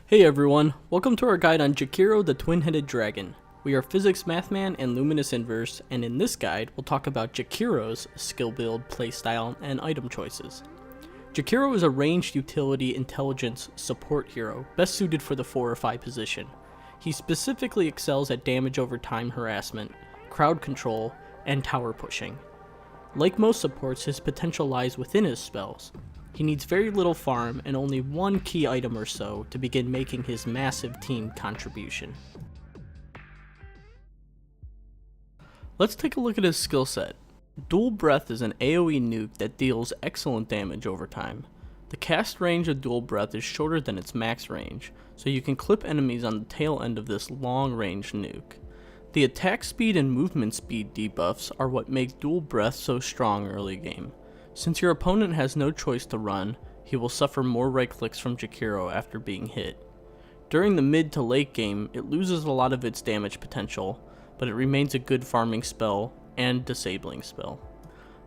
Hey everyone, welcome to our guide on Jakiro the Twin-Headed Dragon. We are PhysicsMathMan and LuminousInverse, and in this guide we'll talk about Jakiro's skill build, playstyle, and item choices. Jakiro is a ranged utility intelligence support hero, best suited for the 4 or 5 position. He specifically excels at damage over time harassment, crowd control, and tower pushing. Like most supports, his potential lies within his spells. He needs very little farm and only one key item or so to begin making his massive team contribution. Let's take a look at his skill set. Dual Breath is an AoE nuke that deals excellent damage over time. The cast range of Dual Breath is shorter than its max range, so you can clip enemies on the tail end of this long range nuke. The attack speed and movement speed debuffs are what make Dual Breath so strong early game. Since your opponent has no choice to run, he will suffer more right clicks from Jakiro after being hit. During the mid to late game, it loses a lot of its damage potential, but it remains a good farming spell and disabling spell.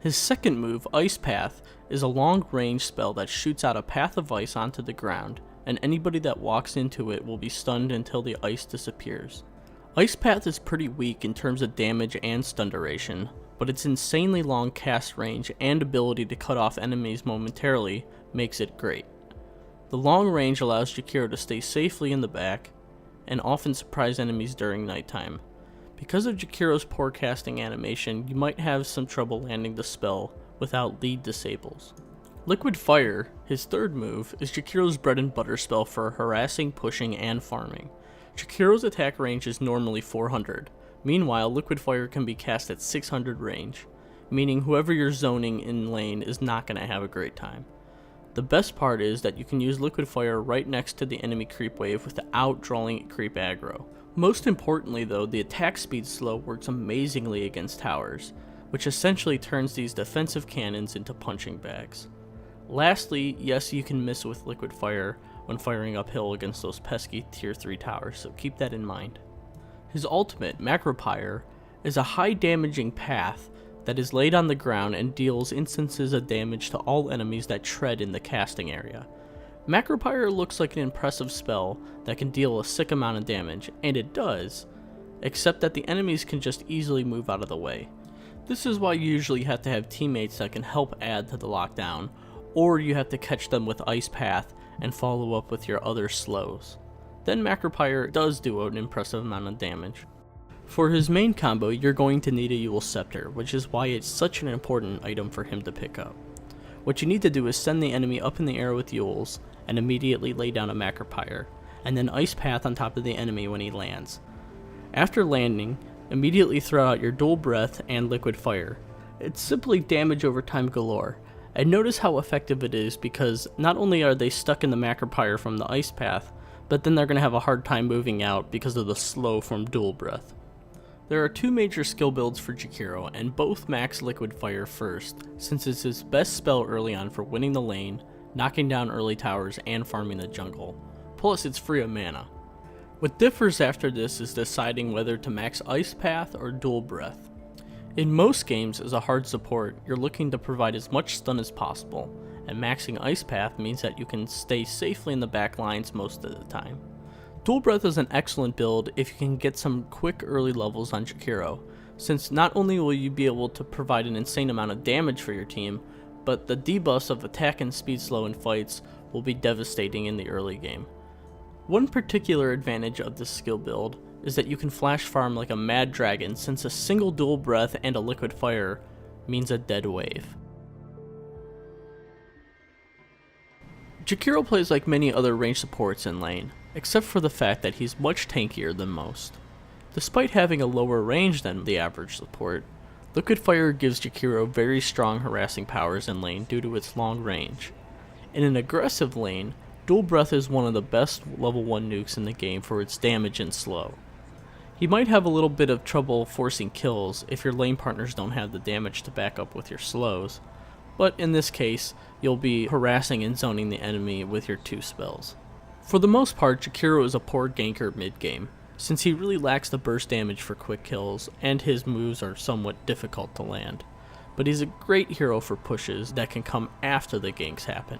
His second move, Ice Path, is a long range spell that shoots out a path of ice onto the ground, and anybody that walks into it will be stunned until the ice disappears. Ice Path is pretty weak in terms of damage and stun duration, but its insanely long cast range and ability to cut off enemies momentarily makes it great. The long range allows Jakiro to stay safely in the back, and often surprise enemies during nighttime. Because of Jakiro's poor casting animation, you might have some trouble landing the spell without lead disables. Liquid Fire, his third move, is Jakiro's bread and butter spell for harassing, pushing, and farming. Jakiro's attack range is normally 400. Meanwhile, Liquid Fire can be cast at 600 range, meaning whoever you're zoning in lane is not going to have a great time. The best part is that you can use Liquid Fire right next to the enemy creep wave without drawing creep aggro. Most importantly though, the attack speed slow works amazingly against towers, which essentially turns these defensive cannons into punching bags. Lastly, yes, you can miss with Liquid Fire when firing uphill against those pesky tier 3 towers, so keep that in mind. His ultimate, Macropyre, is a high damaging path that is laid on the ground and deals instances of damage to all enemies that tread in the casting area. Macropyre looks like an impressive spell that can deal a sick amount of damage, and it does, except that the enemies can just easily move out of the way. This is why you usually have to have teammates that can help add to the lockdown, or you have to catch them with Ice Path and follow up with your other slows. Then Macropyre does do an impressive amount of damage. For his main combo, you're going to need a Yule Scepter, which is why it's such an important item for him to pick up. What you need to do is send the enemy up in the air with Yules, and immediately lay down a Macropyre, and then Ice Path on top of the enemy when he lands. After landing, immediately throw out your Dual Breath and Liquid Fire. It's simply damage over time galore, and notice how effective it is because not only are they stuck in the Macropyre from the Ice Path, but then they're going to have a hard time moving out because of the slow from Dual Breath. There are 2 major skill builds for Jakiro, and both max Liquid Fire first, since it's his best spell early on for winning the lane, knocking down early towers, and farming the jungle. Plus, it's free of mana. What differs after this is deciding whether to max Ice Path or Dual Breath. In most games, as a hard support, you're looking to provide as much stun as possible, and maxing Ice Path means that you can stay safely in the back lines most of the time. Dual Breath is an excellent build if you can get some quick early levels on Jakiro, since not only will you be able to provide an insane amount of damage for your team, but the debuffs of attack and speed slow in fights will be devastating in the early game. One particular advantage of this skill build is that you can flash farm like a mad dragon, since a single Dual Breath and a Liquid Fire means a dead wave. Jakiro plays like many other ranged supports in lane, except for the fact that he's much tankier than most. Despite having a lower range than the average support, Liquid Fire gives Jakiro very strong harassing powers in lane due to its long range. In an aggressive lane, Dual Breath is one of the best level 1 nukes in the game for its damage and slow. He might have a little bit of trouble forcing kills if your lane partners don't have the damage to back up with your slows, but in this case, you'll be harassing and zoning the enemy with your 2 spells. For the most part, Jakiro is a poor ganker mid-game, since he really lacks the burst damage for quick kills, and his moves are somewhat difficult to land. But he's a great hero for pushes that can come after the ganks happen.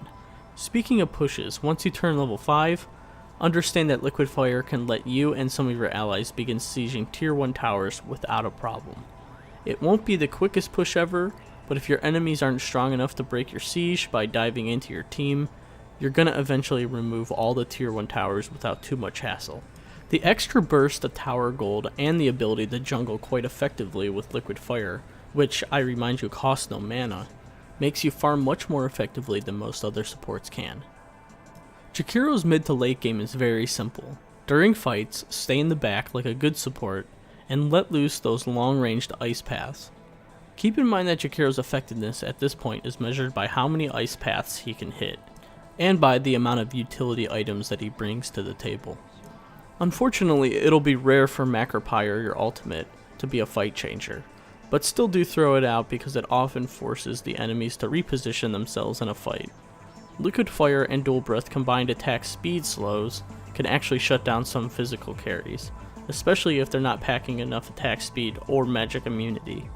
Speaking of pushes, once you turn level 5, Understand that Liquid Fire can let you and some of your allies begin sieging tier 1 towers without a problem. It won't be the quickest push ever, but if your enemies aren't strong enough to break your siege by diving into your team, you're gonna eventually remove all the tier 1 towers without too much hassle. The extra burst of tower gold and the ability to jungle quite effectively with Liquid Fire, which I remind you costs no mana, makes you farm much more effectively than most other supports can. Jakiro's mid to late game is very simple. During fights, stay in the back like a good support, and let loose those long-ranged ice paths. Keep in mind that Jakiro's effectiveness at this point is measured by how many ice paths he can hit, and by the amount of utility items that he brings to the table. Unfortunately, it'll be rare for Macropire, your ultimate, to be a fight changer, but still do throw it out because it often forces the enemies to reposition themselves in a fight. Liquid Fire and Dual Breath combined attack speed slows can actually shut down some physical carries, especially if they're not packing enough attack speed or magic immunity.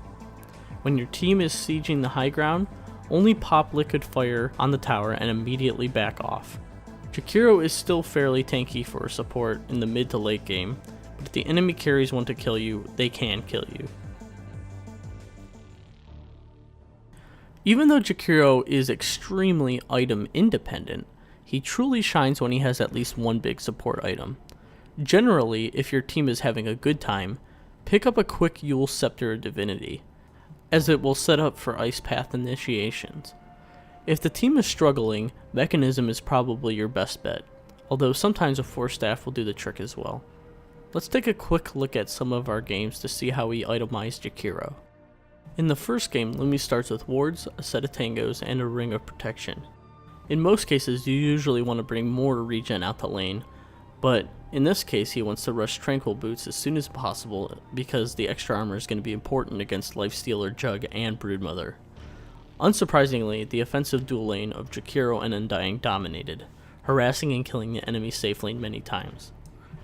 When your team is sieging the high ground, only pop Liquid Fire on the tower and immediately back off. Jakiro is still fairly tanky for support in the mid to late game, but if the enemy carries want to kill you, they can kill you. Even though Jakiro is extremely item independent, he truly shines when he has at least one big support item. Generally, if your team is having a good time, pick up a quick Yule Scepter of Divinity, as it will set up for Ice Path initiations. If the team is struggling, Mechanism is probably your best bet, although sometimes a Force Staff will do the trick as well. Let's take a quick look at some of our games to see how we itemize Jakiro. In the first game, Lumi starts with wards, a set of tangos, and a ring of protection. In most cases, you usually want to bring more regen out the lane, but in this case he wants to rush Tranquil Boots as soon as possible because the extra armor is going to be important against Lifestealer, Jug, and Broodmother. Unsurprisingly, the offensive dual lane of Jakiro and Undying dominated, harassing and killing the enemy safe lane many times.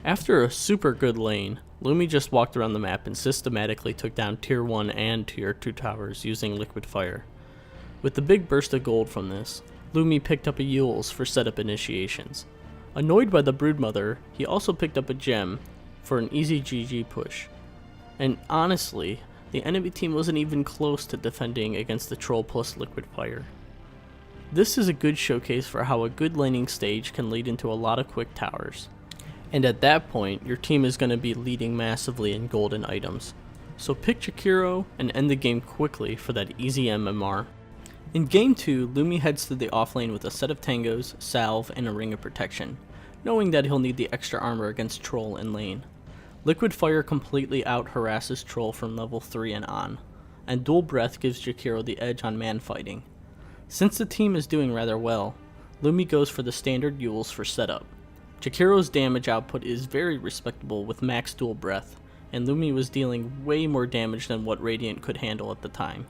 After a super good lane, Lumi just walked around the map and systematically took down tier 1 and tier 2 towers using Liquid Fire. With the big burst of gold from this, Lumi picked up a Yule's for setup initiations. Annoyed by the Broodmother, he also picked up a gem for an easy GG push. And honestly, the enemy team wasn't even close to defending against the Troll plus Liquid Fire. This is a good showcase for how a good laning stage can lead into a lot of quick towers. And at that point, your team is going to be leading massively in golden items. So pick Jakiro and end the game quickly for that easy MMR. In Game 2, Lumi heads to the offlane with a set of tangos, salve, and a ring of protection, knowing that he'll need the extra armor against Troll in lane. Liquid Fire completely out-harasses Troll from level 3 and on, and Dual Breath gives Jakiro the edge on man fighting. Since the team is doing rather well, Lumi goes for the standard Yules for setup. Jakiro's damage output is very respectable with max Dual Breath, and Lumi was dealing way more damage than what Radiant could handle at the time.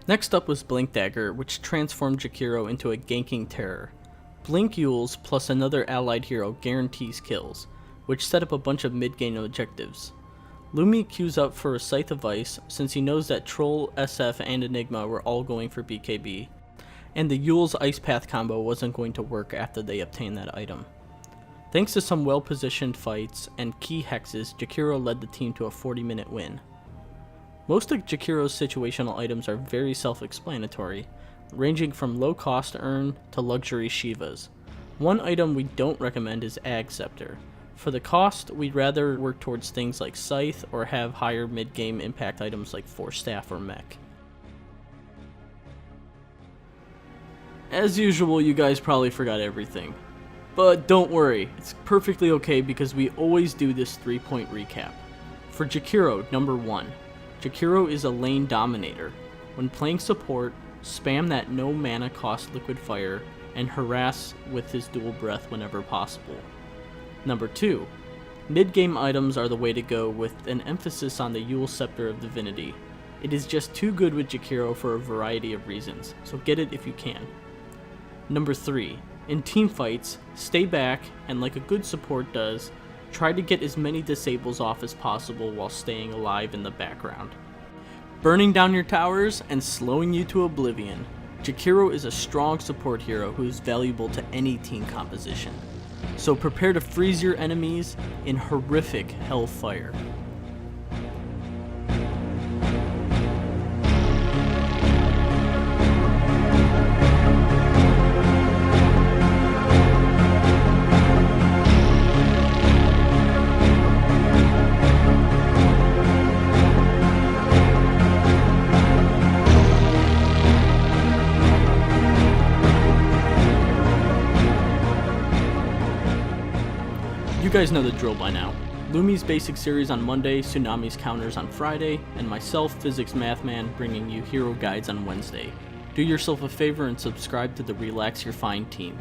Next up was Blink Dagger, which transformed Jakiro into a ganking terror. Blink Yules plus another allied hero guarantees kills, which set up a bunch of mid-game objectives. Lumi queues up for a Scythe of Ice since he knows that Troll, SF, and Enigma were all going for BKB, and the Yule's Ice Path combo wasn't going to work after they obtained that item. Thanks to some well-positioned fights and key hexes, Jakiro led the team to a 40-minute win. Most of Jakiro's situational items are very self-explanatory, ranging from low-cost earn to luxury Shivas. One item we don't recommend is Ag Scepter. For the cost, we'd rather work towards things like Scythe or have higher mid-game impact items like Force Staff or Mech. As usual, you guys probably forgot everything. But don't worry, it's perfectly okay because we always do this 3-point recap. For Jakiro, number 1. Jakiro is a lane dominator. When playing support, spam that no mana cost Liquid Fire and harass with his Dual Breath whenever possible. Number 2. Mid-game items are the way to go with an emphasis on the Yule Scepter of Divinity. It is just too good with Jakiro for a variety of reasons, so get it if you can. Number 3. In teamfights, stay back and like a good support does, try to get as many disables off as possible while staying alive in the background. Burning down your towers and slowing you to oblivion, Jakiro is a strong support hero who is valuable to any team composition. So prepare to freeze your enemies in horrific hellfire. You guys know the drill by now. Lumi's basic series on Monday, Tsunami's counters on Friday, and myself, PhysicsMathMan, bringing you hero guides on Wednesday. Do yourself a favor and subscribe to the Relax Your Fine team.